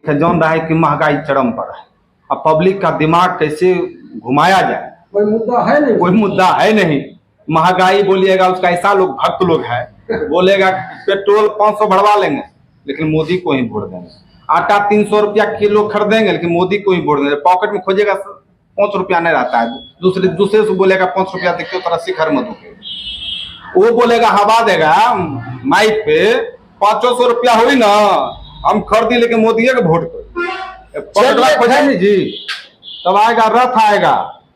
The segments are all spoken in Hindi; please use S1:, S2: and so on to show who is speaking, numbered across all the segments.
S1: जान रहा है कि महंगाई चरम पर है। अब पब्लिक का दिमाग कैसे घुमाया जाए,
S2: कोई मुद्दा है नहीं,
S1: कोई मुद्दा है नहीं। महंगाई बोलिएगा, उसका ऐसा लोग भक्त लोग है, बोलेगा पेट्रोल 500 बढ़वा लेंगे लेकिन मोदी को ही वोट देंगे। आटा 300 रुपया किलो खरीदेंगे लेकिन मोदी को ही वोट देंगे। पॉकेट में खोजेगा 5 रुपया नहीं रहता है, दूसरे से बोलेगा 5 रुपया देखिए तो रस्सी घर में दूंगे। वो बोलेगा हवा देगा माइक पे 500 रुपया हुई ना हम खरीदी लेकिन मोदी के वोट खोजेंगे जी। तब आएगा रथ आएगा,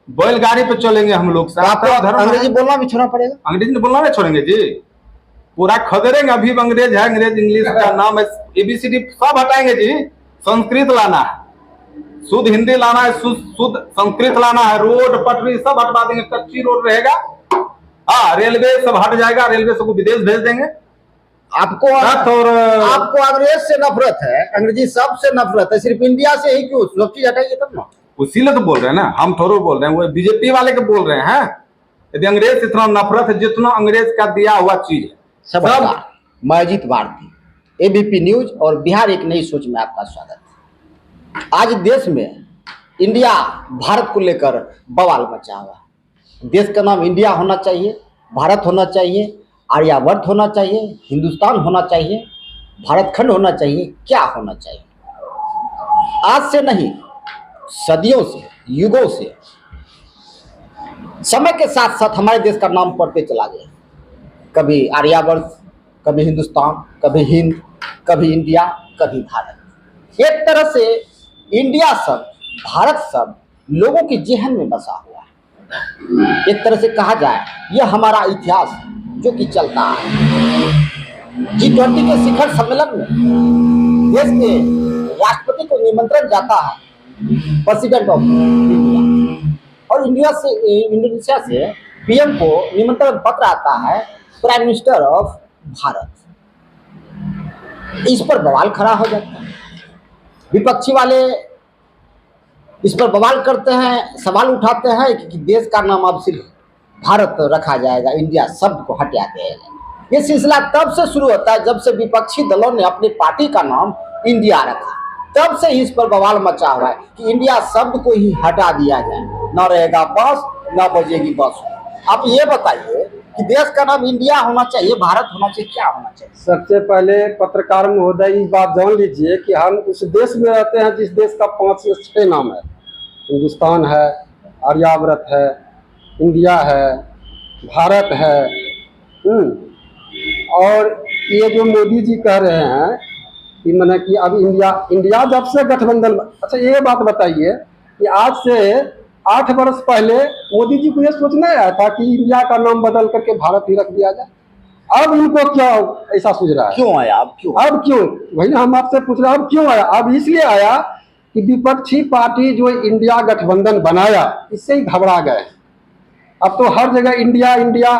S1: बैलगाड़ी पे चलेंगे हम लोग।
S2: अंग्रेजी बोलना भी छोड़ना पड़ेगा,
S1: अंग्रेजी बोलना नहीं छोड़ेंगे जी, पूरा खदेड़ेंगे। अभी अंग्रेज है, अंग्रेज इंग्लिश का नाम है, ABCD सब हटाएंगे जी। संस्कृत लाना है, शुद्ध हिंदी लाना है, शुद्ध संस्कृत लाना है। रोड पटरी सब हटवा देंगे, कच्ची रोड रहेगा। हाँ, रेलवे सब हट जाएगा, रेलवे सबको विदेश भेज देंगे।
S2: आपको अंग्रेज से नफरत है, अंग्रेजी शब्द से नफरत है, सिर्फ इंडिया से ही क्यों? सब चीज हटाइए तब ना।
S1: उसीलिए तो बोल रहे हैं ना, हम थोड़ा बोल रहे हैं, वो बीजेपी वाले के बोल रहे हैं। यदि अंग्रेज से इतना नफरत है जितना अंग्रेज का दिया हुआ चीज है
S2: सब। मैं अजीत भारती, ABP न्यूज और बिहार एक नई सोच में आपका स्वागत है। आज देश में इंडिया भारत को लेकर बवाल मचा हुआ है। देश का नाम इंडिया होना चाहिए, भारत होना चाहिए, आर्यावर्त होना चाहिए, हिंदुस्तान होना चाहिए, भारत खंड होना चाहिए, क्या होना चाहिए? आज से नहीं, सदियों से, युगों से, समय के साथ साथ हमारे देश का नाम पढ़ते चला गया। कभी आर्यावर्त, कभी हिंदुस्तान, कभी हिंद, कभी इंडिया, कभी भारत। एक तरह से इंडिया शब्द, भारत शब्द लोगों के जेहन में बसा हुआ है। एक तरह से कहा जाए यह हमारा इतिहास जो कि चलता है। G20 के शिखर सम्मेलन में देश के राष्ट्रपति को निमंत्रण जाता है प्रेसिडेंट ऑफ इंडिया, और इंडोनेशिया से PM को निमंत्रण पत्र आता है प्राइम मिनिस्टर ऑफ भारत। इस पर बवाल खड़ा हो जाता है। विपक्षी वाले इस पर बवाल करते हैं, सवाल उठाते हैं कि देश का नाम अब सिर्फ भारत रखा जाएगा, इंडिया शब्द को हटा दिया जाएगा। ये सिलसिला तब से शुरू होता है जब से विपक्षी दलों ने अपनी पार्टी का नाम इंडिया रखा। तब से ही इस पर बवाल मचा हुआ है कि इंडिया शब्द को ही हटा दिया जाए, न रहेगा बस, न बजेगी बस। आप ये बताइए कि देश का नाम इंडिया होना चाहिए, भारत होना चाहिए, क्या होना चाहिए?
S3: सबसे पहले पत्रकार महोदय इस बात जान लीजिए कि हम उस देश में रहते हैं जिस देश का 5 से 6 नाम है। हिंदुस्तान है, आर्यावर्त है, इंडिया है, भारत है। और ये जो मोदी जी कह रहे हैं कि मैंने कि अब इंडिया जब से गठबंधन। अच्छा ये बात बताइए कि आज से 8 वर्ष पहले मोदी जी को ये सोचना आया था कि इंडिया का नाम बदल करके भारत ही रख दिया जाए। अब उनको क्या ऐसा सूझ रहा है?
S2: क्यों आया? अब क्यों?
S3: वही हम आपसे पूछ रहे हैं, अब क्यों आया? अब इसलिए आया कि विपक्षी पार्टी जो इंडिया गठबंधन बनाया इससे ही घबरा गए। अब तो हर जगह इंडिया इंडिया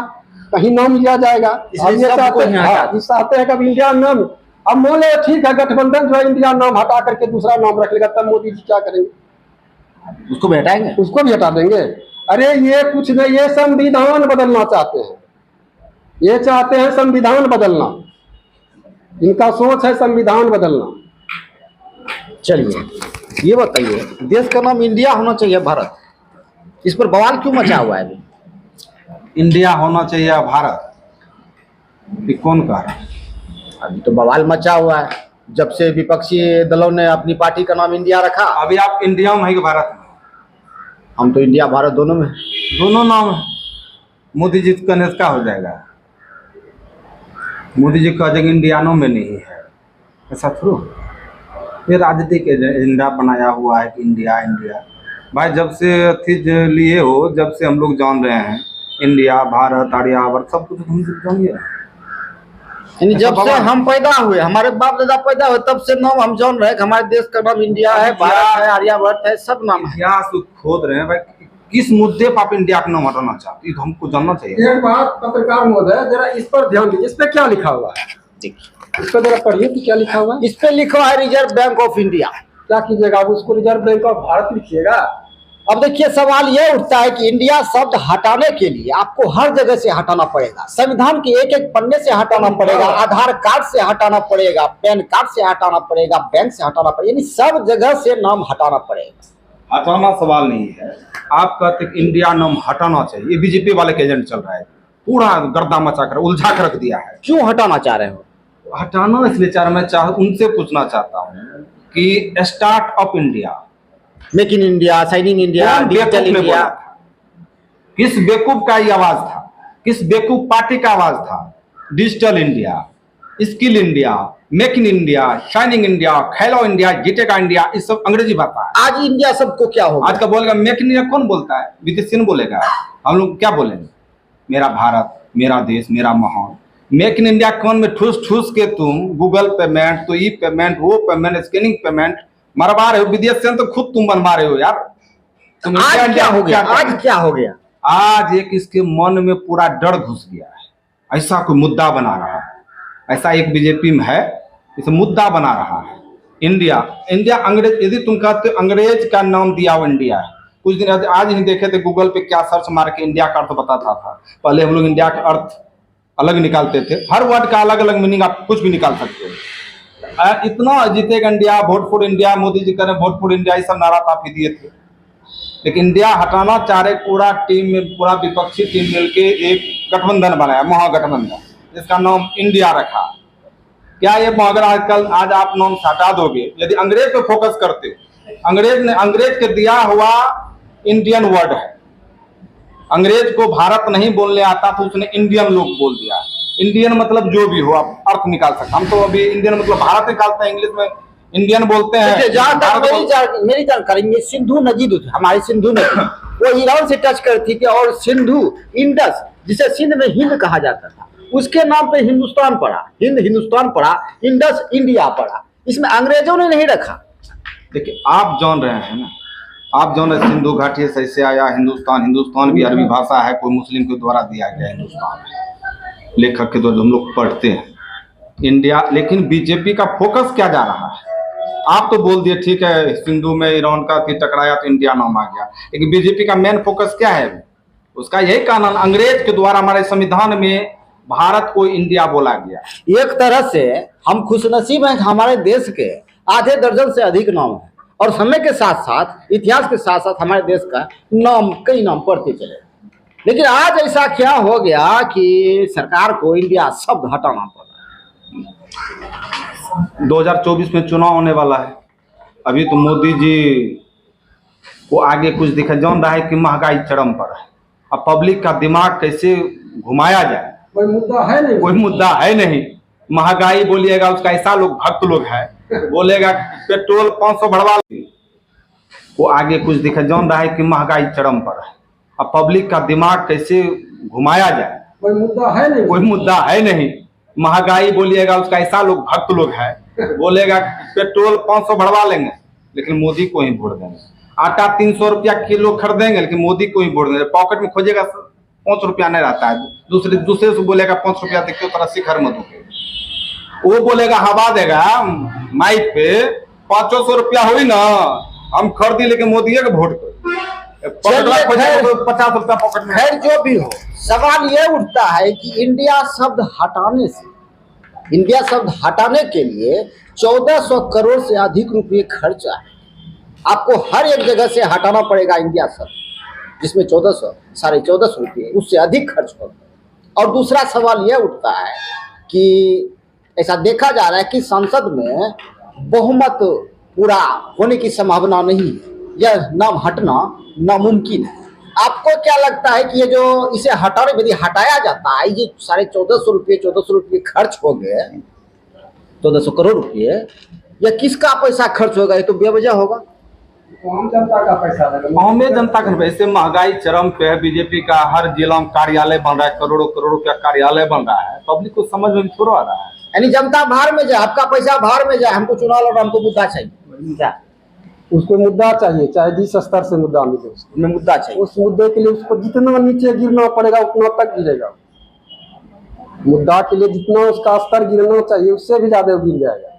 S3: कहीं नाम लिया जाएगा। अब ये चाहते हैं कि इंडिया नाम, अब मान ले ठीक है गठबंधन जो है इंडिया नाम हटा करके दूसरा नाम रख लेगा, तब मोदी जी क्या करेंगे?
S2: उसको भी हटाएंगे,
S3: उसको भी हटा देंगे। अरे ये कुछ नहीं, ये संविधान बदलना चाहते हैं, ये चाहते हैं संविधान बदलना, इनका सोच है संविधान बदलना।
S2: चलिए ये बताइए, देश का नाम इंडिया होना चाहिए भारत, इस पर बवाल क्यों मचा हुआ है? अभी
S1: इंडिया होना चाहिए भारत, ये कौन कह रहा है?
S2: अभी तो बवाल मचा हुआ है जब से विपक्षी दलों ने अपनी पार्टी का नाम इंडिया रखा।
S1: अभी आप इंडिया में है कि भारत में?
S2: हम तो इंडिया भारत दोनों में,
S1: दोनों नाम है। मोदी जी का नेता हो जाएगा, मोदी जी का जगह इंडियानों में नहीं है, ऐसा थ्रू ये राजनीतिक एजेंडा बनाया हुआ है कि इंडिया इंडिया। भाई जब से अथी लिए हो, जब से हम लोग जान रहे हैं इंडिया भारत आर्यावर्त सब कुछ हम जानिए।
S2: जब से हम पैदा हुए, हमारे बाप दादा पैदा हुए, तब से नाम हम जान रहे हैं कि हमारे देश का नाम इंडिया है, भारत है, आर्यावर्त है, सब नाम है।
S1: इतिहास खोद रहे हैं भाई, किस मुद्दे पर आप इंडिया का नाम हटाना चाहते हैं हमको जानना चाहिए।
S3: एक बात पत्रकार महोदय जरा इस पर ध्यान दीजिए, इस पे क्या लिखा हुआ है? देखिए इस पर जरा पढ़िए कि क्या लिखा हुआ है।
S2: इस पे लिखा है रिजर्व बैंक ऑफ इंडिया।
S3: क्या कीजिएगा, आप उसको रिजर्व बैंक ऑफ भारत लिखिएगा?
S2: अब देखिए सवाल यह उठता है कि इंडिया शब्द हटाने के लिए आपको हर जगह से हटाना पड़ेगा, संविधान के एक एक पन्ने से हटाना पड़ेगा, आधार कार्ड से हटाना पड़ेगा, पैन कार्ड से हटाना पड़ेगा, बैंक से हटाना पड़ेगा, यानी सब जगह से नाम हटाना पड़ेगा।
S1: हटाना सवाल नहीं है। आप कहते कि इंडिया नाम हटाना चाहिए, ये बीजेपी वाले के एजेंट चल रहा है, पूरा गर्दा मचा कर उलझा कर रख दिया है।
S2: क्यों हटाना चाह रहे हो?
S1: हटाना इसलिए चाह मैं उनसे पूछना चाहता हूँ कि startup India,
S2: make in India, signing India,
S1: कौन
S2: डिजिटल
S1: बेवकूफ ने
S2: इंडिया,
S1: बोला था? किस बेवकूफ का ये आवाज था? किस बेवकूफ पार्टी का आवाज था? Digital India, skill India, make in India, shining India, Khelo India, जीतेगा इंडिया, इस सब अंग्रेजी भाषा है।
S2: आज इंडिया सबको क्या होगा?
S1: आज का बोलेगा मेक इन इंडिया, कौन बोलता है? विदेशी बोलेगा। हम लोग क्या बोलेंगे? मेरा भारत, मेरा देश, मेरा महान। मेक इन इंडिया कौन में ठूस ठूस के तुम गूगल पेमेंट, तो ई पेमेंट, वो पेमेंट, स्कैनिंग पेमेंट मरवा रहे हो। विदेश से तो खुद तुम बनवा रहे हो यार। तुम
S2: आज क्या हो गया? आज क्या हो गया?
S1: आज एक इसके मन में पूरा डर घुस गया है, ऐसा कोई मुद्दा बना रहा है। ऐसा एक बीजेपी में है, इसे मुद्दा बना रहा है। इंडिया, इंडिया अंग्रेज, यदि तुम कहते अंग्रेज का नाम दिया हुआ इंडिया है। कुछ दिन आज ही देखे थे गूगल पे क्या सर्च मार के इंडिया का अर्थ बताता था। पहले हम लोग इंडिया का अर्थ अलग निकालते थे, हर वर्ड का अलग अलग मीनिंग आप कुछ भी निकाल सकते हो। इतना जीतेगा India, vote for India, Modi ji करें वोट फॉर इंडिया, ये सब नारा काफी दिए थे। लेकिन इंडिया हटाना चाह रहे पूरा टीम में, पूरा विपक्षी टीम मिलके एक गठबंधन बनाया, महागठबंधन, जिसका नाम इंडिया रखा। क्या ये अगर आजकल आज आप नाम हटा दोगे, यदि अंग्रेज पे फोकस करते, अंग्रेज के दिया हुआ इंडियन वर्ड है। अंग्रेज को भारत नहीं बोलने आता तो उसने इंडियन लोग बोल दिया। इंडियन मतलब जो भी हो, आप अर्थ निकाल सकते। हम तो अभी इंडियन मतलब भारत निकालते हैं, इंग्लिश में इंडियन बोलते हैं।
S2: मेरी जानकारी में सिंधु नदी, हमारी सिंधु नदी वो ईरान से टच करती थी, और सिंधु, इंडस, जिसे सिंध में हिंद कहा जाता था, उसके नाम पे हिंदुस्तान पड़ा, हिंदुस्तान पड़ा, इंडस इंडिया पड़ा। इसमें अंग्रेजों ने नहीं रखा।
S1: देखिए आप जान रहे हैं ना, आप जान रहे सिंधु घाटी से ऐसे आया हिंदुस्तान भी अरबी भाषा है, कोई मुस्लिम के द्वारा दिया गया हिंदुस्तान, लेखक के द्वारा हम लोग पढ़ते हैं इंडिया। लेकिन बीजेपी का फोकस क्या जा रहा है? आप तो बोल दिए ठीक है, सिंधु में ईरान का टकराया तो इंडिया नाम आ गया, लेकिन बीजेपी का मेन फोकस क्या है? उसका यही कानून, अंग्रेज के द्वारा हमारे संविधान में भारत को इंडिया बोला गया।
S2: एक तरह से हम खुशनसीब हैं कि हमारे देश के आधे दर्जन से अधिक नाम है, और समय के साथ साथ, इतिहास के साथ साथ हमारे देश का नाम, कई नाम पढ़ते चले। लेकिन आज ऐसा क्या हो गया कि सरकार को इंडिया शब्द हटाना पड़ा।
S1: 2024 में चुनाव होने वाला है। अभी तो मोदी जी को आगे कुछ दिखा जान रहा है कि महंगाई चरम पर है। अब पब्लिक का दिमाग कैसे घुमाया जाए,
S3: कोई मुद्दा है नहीं,
S1: कोई मुद्दा है नहीं। महंगाई बोलिएगा, उसका ऐसा लोग भक्त लोग है, बोलेगा पेट्रोल 500 बढ़वा ली, वो आगे कुछ दिखा जान रहा है कि महंगाई चरम पर है। अब पब्लिक का दिमाग कैसे घुमाया जाए,
S3: कोई मुद्दा है नहीं,
S1: कोई मुद्दा है नहीं। महंगाई बोलिएगा, उसका ऐसा लोग भक्त लोग है, बोलेगा पेट्रोल 500 बढ़वा लेंगे लेकिन मोदी को ही वोट देंगे। आटा 300 रुपया किलो खरीदेंगे लेकिन मोदी को ही वोट देंगे। पॉकेट में खोजेगा 5 रुपया नहीं रहता है, दूसरे से बोलेगा 5 रुपया देखिए तो रस्सी घर में दूंगे, वो बोलेगा हवा देगा माइक पे 500 रुपया हुई ना हम खरीदी, लेकिन मोदी के वोट को 50 रुपया पॉकेट में।
S2: खैर जो भी हो, सवाल यह उठता है कि इंडिया शब्द हटाने के लिए 1400 करोड़ से अधिक रुपये खर्चा है। आपको हर एक जगह से हटाना पड़ेगा इंडिया शब्द, जिसमें 1400 रुपये उससे अधिक खर्च होगा। और दूसरा सवाल यह उठता है कि ऐसा देखा जा रहा है कि संसद में बहुमत पूरा होने की संभावना नहीं है, यह नाम हटना नामुमकिन है। आपको क्या लगता है कि ये जो इसे हटाने, यदि हटाया जाता है, ये 1450 रुपये खर्च हो गए, 1400 करोड़ रुपये, या किसका पैसा खर्च होगा? ये तो बेवजह होगा,
S3: आम जनता का पैसा लगा।
S1: आम जनता का। वैसे महंगाई चरम पे है, बीजेपी का हर जिला में कार्यालय बन रहा है, करोड़ों का कार्यालय बन रहा है, पब्लिक को समझ में थोड़ा आ रहा है।
S2: यानी जनता बाहर में जाए, आपका पैसा बाहर में जाए, हमको चुनाव लड़ा, हमको मुद्दा चाहिए,
S3: उसको मुद्दा चाहिए, चाहे जिस स्तर से मुद्दा मिले
S2: उसमें मुद्दा चाहिए।
S3: उस मुद्दे के लिए उसको जितना नीचे गिरना पड़ेगा उतना तक गिरेगा। मुद्दा के लिए जितना उसका स्तर गिरना चाहिए उससे भी ज्यादा गिर जाएगा।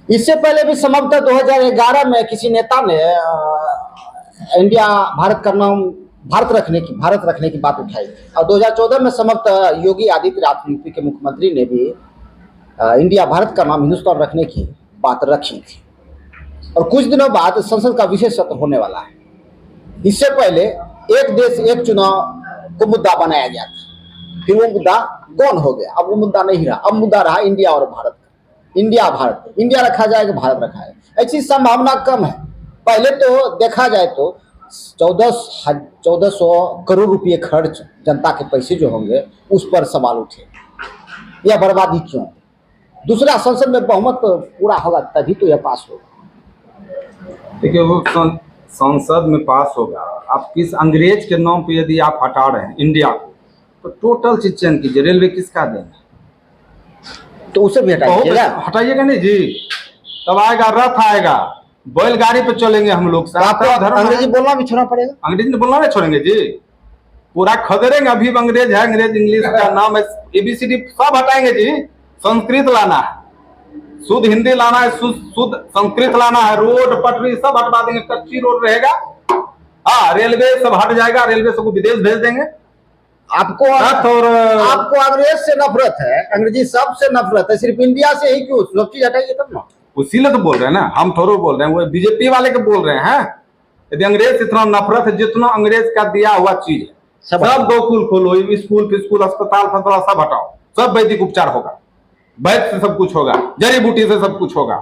S2: इससे पहले भी संभवतः 2011 में किसी नेता ने इंडिया भारत का नाम भारत रखने की बात उठाई थी। और 2014 में समाप्त योगी आदित्यनाथ यूपी के मुख्यमंत्री ने भी इंडिया भारत का नाम हिंदुस्तान रखने की बात रखी थी। और कुछ दिनों बाद संसद का विशेष सत्र होने वाला है। इससे पहले एक देश एक चुनाव को मुद्दा बनाया गया था, फिर वो मुद्दा गौन हो गया। अब वो मुद्दा नहीं रहा, अब मुद्दा रहा इंडिया और भारत का। इंडिया भारत, इंडिया रखा जाएगा, भारत रखा है, ऐसी संभावना कम है। पहले तो देखा जाए तो 1400 करोड़ रुपए खर्च, जनता के पैसे जो होंगे उस पर सवाल उठे, यह बर्बादी क्यों? दूसरा, संसद में बहुमत पूरा होगा तभी तो यह पास होगा।
S1: देखिए वो संसद में पास होगा। आप किस अंग्रेज के नाम पे यदि आप हटा रहे हैं इंडिया को, तो टोटल चीज चेंज कीजिए। रेलवे किसका देंगे?
S2: तो उसे भी
S1: हटाइएगा नहीं जी। तब आएगा रथ, आएगा बैलगाड़ी पे चलेंगे हम लोग।
S2: अंग्रेजी बोलना भी छोड़ना पड़ेगा।
S1: अंग्रेजी बोलना नहीं छोड़ेंगे जी, पूरा खदेड़ेंगे। अभी अंग्रेज है, अंग्रेज इंग्लिश का नाम है, ABCD सब हटाएंगे जी। संस्कृत लाना है, शुद्ध हिंदी लाना है, शुद्ध संस्कृत लाना है। रोड पटरी सब हटवा देंगे, कच्ची रोड रहेगा। हाँ, रेलवे सब हट जाएगा, रेलवे सबको विदेश भेज देंगे।
S2: आपको अंग्रेज से नफरत है, अंग्रेजी शब्द से नफरत है, सिर्फ इंडिया से ही क्यों? सब चीज हटाइए तब ना।
S1: उसीलिए तो बोल रहे हैं ना, हम थोड़ा बोल रहे हैं, वो बीजेपी वाले के बोल रहे हैं। यदि अंग्रेज से इतना नफरत है, जितना अंग्रेज का दिया हुआ चीज है सब गोकुल खोलो, स्कूल फिस्कूल अस्पताल सब हटाओ, सब वैदिक उपचार होगा, वैद्य से सब कुछ होगा, जड़ी बूटी से सब कुछ होगा।